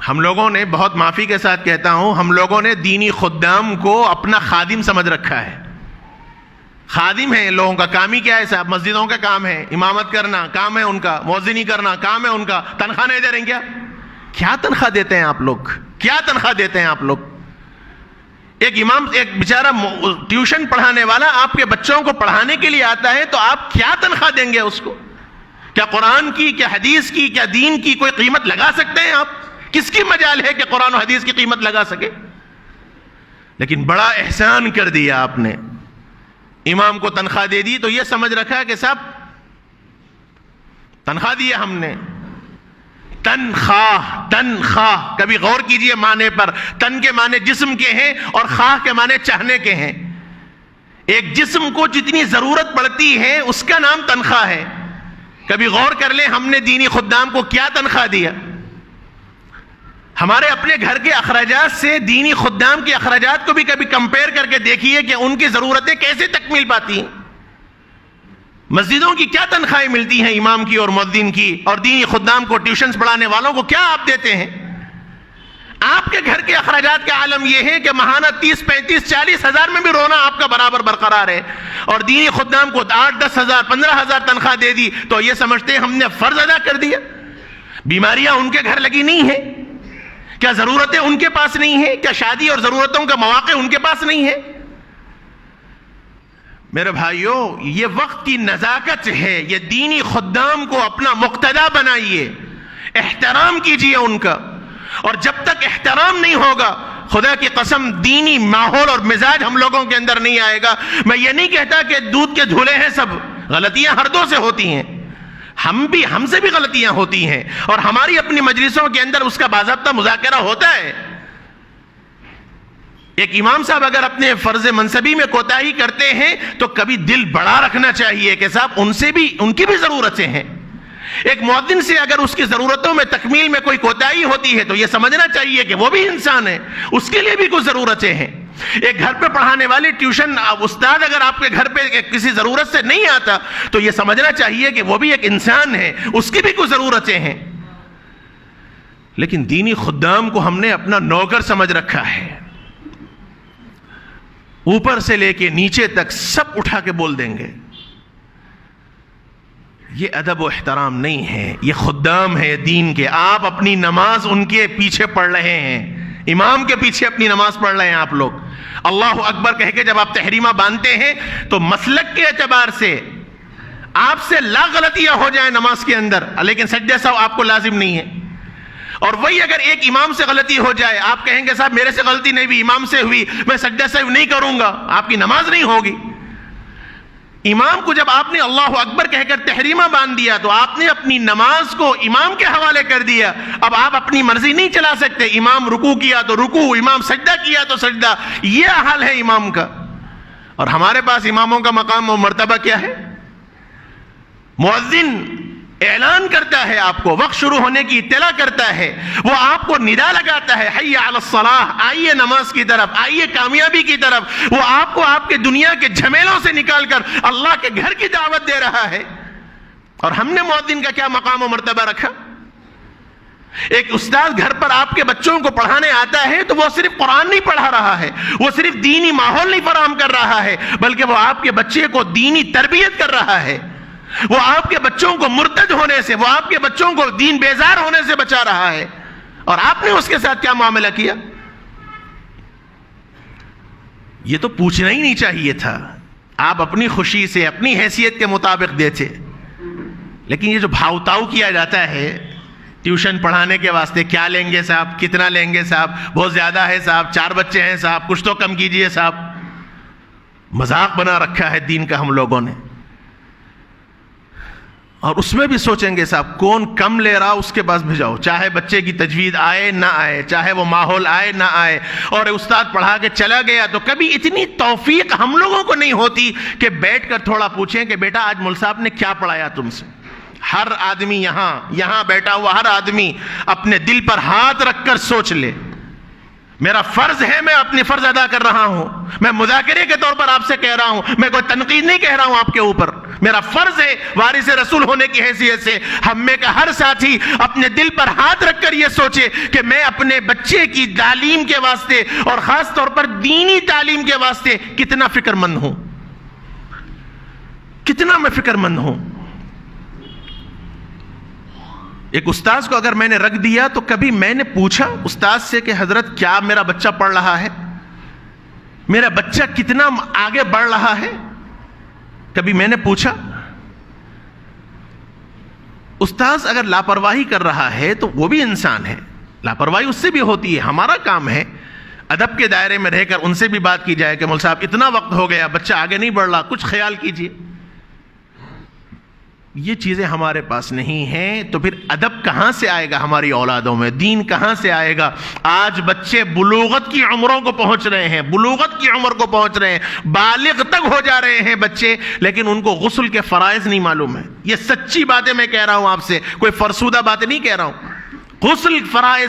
ہم لوگوں نے، بہت معافی کے ساتھ کہتا ہوں، ہم لوگوں نے دینی خدام کو اپنا خادم سمجھ رکھا ہے. خادم ہے لوگوں کا. کام ہی کیا ہے صاحب؟ مسجدوں کا کام ہے امامت کرنا، کام ہے ان کا. مؤذنی کرنا کام ہے ان کا. تنخواہ نہیں دے رہے ہیں کیا تنخواہ دیتے ہیں آپ لوگ؟ کیا تنخواہ دیتے ہیں آپ لوگ؟ ایک امام، ایک بیچارہ ٹیوشن پڑھانے والا آپ کے بچوں کو پڑھانے کے لیے آتا ہے تو آپ کیا تنخواہ دیں گے اس کو؟ کیا قرآن کی، کیا حدیث کی، کیا دین کی کوئی قیمت لگا سکتے ہیں آپ؟ کس کی مجال ہے کہ قرآن و حدیث کی قیمت لگا سکے؟ لیکن بڑا احسان کر دیا آپ نے. امام کو تنخواہ دے دی تو یہ سمجھ رکھا کہ صاحب تنخواہ دی ہم نے. تنخواہ کبھی غور کیجئے معنی پر. تن کے معنی جسم کے ہیں اور خواہ کے معنی چاہنے کے ہیں. ایک جسم کو جتنی ضرورت پڑتی ہے اس کا نام تنخواہ ہے. کبھی غور کر لیں ہم نے دینی خدام کو کیا تنخواہ دیا. ہمارے اپنے گھر کے اخراجات سے دینی خدام کے اخراجات کو بھی کبھی کمپیئر کر کے دیکھیے کہ ان کی ضرورتیں کیسے تکمیل پاتی ہیں. مسجدوں کی کیا تنخواہیں ملتی ہیں امام کی اور مؤذن کی، اور دینی خدام کو، ٹیوشنز پڑھانے والوں کو کیا آپ دیتے ہیں؟ آپ کے گھر کے اخراجات کا عالم یہ ہے کہ ماہانہ 30 35 40 ہزار میں بھی رونا آپ کا برابر برقرار ہے، اور دینی خدام کو 8 10 ہزار 15 ہزار تنخواہ دے دی تو یہ سمجھتے ہیں ہم نے فرض ادا کر دیا. بیماریاں ان کے گھر لگی نہیں ہیں؟ کیا ضرورتیں ان کے پاس نہیں ہیں؟ کیا شادی اور ضرورتوں کا مواقع ان کے پاس نہیں ہے؟ میرے بھائیوں، یہ وقت کی نزاکت ہے. یہ دینی خدام کو اپنا مقتدا بنائیے، احترام کیجئے ان کا. اور جب تک احترام نہیں ہوگا، خدا کی قسم دینی ماحول اور مزاج ہم لوگوں کے اندر نہیں آئے گا. میں یہ نہیں کہتا کہ دودھ کے دھلے ہیں سب، غلطیاں ہر دو سے ہوتی ہیں. ہم سے بھی غلطیاں ہوتی ہیں، اور ہماری اپنی مجلسوں کے اندر اس کا باضابطہ مذاکرہ ہوتا ہے. ایک امام صاحب اگر اپنے فرض منصبی میں کوتاہی کرتے ہیں تو کبھی دل بڑا رکھنا چاہیے کہ صاحب ان کی بھی ضرورتیں ہیں. ایک مؤذن سے اگر اس کی ضرورتوں میں تکمیل میں کوئی کوتاہی ہوتی ہے تو یہ سمجھنا چاہیے کہ وہ بھی انسان ہے، اس کے لیے بھی کچھ ضرورتیں ہیں. ایک گھر پہ پڑھانے والے ٹیوشن استاد اگر آپ کے گھر پہ کسی ضرورت سے نہیں آتا تو یہ سمجھنا چاہیے کہ وہ بھی ایک انسان ہے، اس کی بھی کچھ ضرورتیں ہیں. لیکن دینی خدام کو ہم نے اپنا نوکر سمجھ رکھا ہے. اوپر سے لے کے نیچے تک سب اٹھا کے بول دیں گے. یہ ادب و احترام نہیں ہے. یہ خدام ہے دین کے. آپ اپنی نماز ان کے پیچھے پڑھ رہے ہیں، امام کے پیچھے اپنی نماز پڑھ رہے ہیں. آپ لوگ اللہ اکبر کہہ کے جب آپ تحریمہ باندھتے ہیں تو مسلک کے اعتبار سے آپ سے لا غلطیاں ہو جائیں نماز کے اندر، لیکن سجدہ سہو آپ کو لازم نہیں ہے. اور وہی اگر ایک امام سے غلطی ہو جائے، آپ کہیں گے صاحب میرے سے غلطی نہیں ہوئی، امام سے ہوئی، میں سجدہ سہو نہیں کروں گا، آپ کی نماز نہیں ہوگی. امام کو جب آپ نے اللہ اکبر کہہ کر تحریمہ باندھ دیا تو آپ نے اپنی نماز کو امام کے حوالے کر دیا. اب آپ اپنی مرضی نہیں چلا سکتے. امام رکوع کیا تو رکوع، امام سجدہ کیا تو سجدہ. یہ حال ہے امام کا. اور ہمارے پاس اماموں کا مقام و مرتبہ کیا ہے؟ مؤذن اعلان کرتا ہے، آپ کو وقت شروع ہونے کی اطلاع کرتا ہے، وہ آپ کو ندا لگاتا ہے، حی علی الصلاح، آئیے نماز کی طرف، آئیے کامیابی کی طرف. وہ آپ کو آپ کے دنیا کے جھمیلوں سے نکال کر اللہ کے گھر کی دعوت دے رہا ہے. اور ہم نے مؤذن کا کیا مقام و مرتبہ رکھا؟ ایک استاد گھر پر آپ کے بچوں کو پڑھانے آتا ہے تو وہ صرف قرآن نہیں پڑھا رہا ہے، وہ صرف دینی ماحول نہیں فراہم کر رہا ہے، بلکہ وہ آپ کے بچے کو دینی تربیت کر رہا ہے. وہ آپ کے بچوں کو مرتد ہونے سے، وہ آپ کے بچوں کو دین بیزار ہونے سے بچا رہا ہے. اور آپ نے اس کے ساتھ کیا معاملہ کیا؟ یہ تو پوچھنا ہی نہیں چاہیے تھا. آپ اپنی خوشی سے، اپنی حیثیت کے مطابق دیتے. لیکن یہ جو بھاؤ تاؤ کیا جاتا ہے ٹیوشن پڑھانے کے واسطے، کیا لیں گے صاحب، کتنا لیں گے صاحب، بہت زیادہ ہے صاحب، 4 بچے ہیں صاحب، کچھ تو کم کیجئے صاحب. مذاق بنا رکھا ہے دین کا ہم لوگوں نے. اور اس میں بھی سوچیں گے صاحب کون کم لے رہا اس کے پاس بھیجاؤ، چاہے بچے کی تجوید آئے نہ آئے، چاہے وہ ماحول آئے نہ آئے. اور استاد پڑھا کے چلا گیا تو کبھی اتنی توفیق ہم لوگوں کو نہیں ہوتی کہ بیٹھ کر تھوڑا پوچھیں کہ بیٹا آج مول صاحب نے کیا پڑھایا تم سے. ہر آدمی یہاں بیٹھا ہوا ہر آدمی اپنے دل پر ہاتھ رکھ کر سوچ لے، میرا فرض ہے، میں اپنی فرض ادا کر رہا ہوں. میں مذاکرے کے طور پر آپ سے کہہ رہا ہوں، میں کوئی تنقید نہیں کہہ رہا ہوں آپ کے اوپر. میرا فرض ہے وارث رسول ہونے کی حیثیت سے ہم میں کا ہر ساتھی اپنے دل پر ہاتھ رکھ کر یہ سوچے کہ میں اپنے بچے کی تعلیم کے واسطے اور خاص طور پر دینی تعلیم کے واسطے کتنا فکر مند ہوں، کتنا میں فکر مند ہوں۔ ایک استاذ کو اگر میں نے رکھ دیا تو کبھی میں نے پوچھا استاذ سے کہ حضرت کیا میرا بچہ پڑھ رہا ہے، میرا بچہ کتنا آگے بڑھ رہا ہے؟ کبھی میں نے پوچھا؟ استاذ اگر لاپرواہی کر رہا ہے تو وہ بھی انسان ہے، لاپرواہی اس سے بھی ہوتی ہے۔ ہمارا کام ہے ادب کے دائرے میں رہ کر ان سے بھی بات کی جائے کہ مول صاحب اتنا وقت ہو گیا، بچہ آگے نہیں بڑھ رہا، کچھ خیال کیجئے۔ یہ چیزیں ہمارے پاس نہیں ہیں تو پھر ادب کہاں سے آئے گا ہماری اولادوں میں، دین کہاں سے آئے گا؟ آج بچے بلوغت کی عمروں کو پہنچ رہے ہیں، بلوغت کی عمر کو پہنچ رہے ہیں، بالغ تک ہو جا رہے ہیں بچے، لیکن ان کو غسل کے فرائض نہیں معلوم ہے۔ یہ سچی باتیں میں کہہ رہا ہوں آپ سے، کوئی فرسودہ باتیں نہیں کہہ رہا ہوں۔ غسل فرائض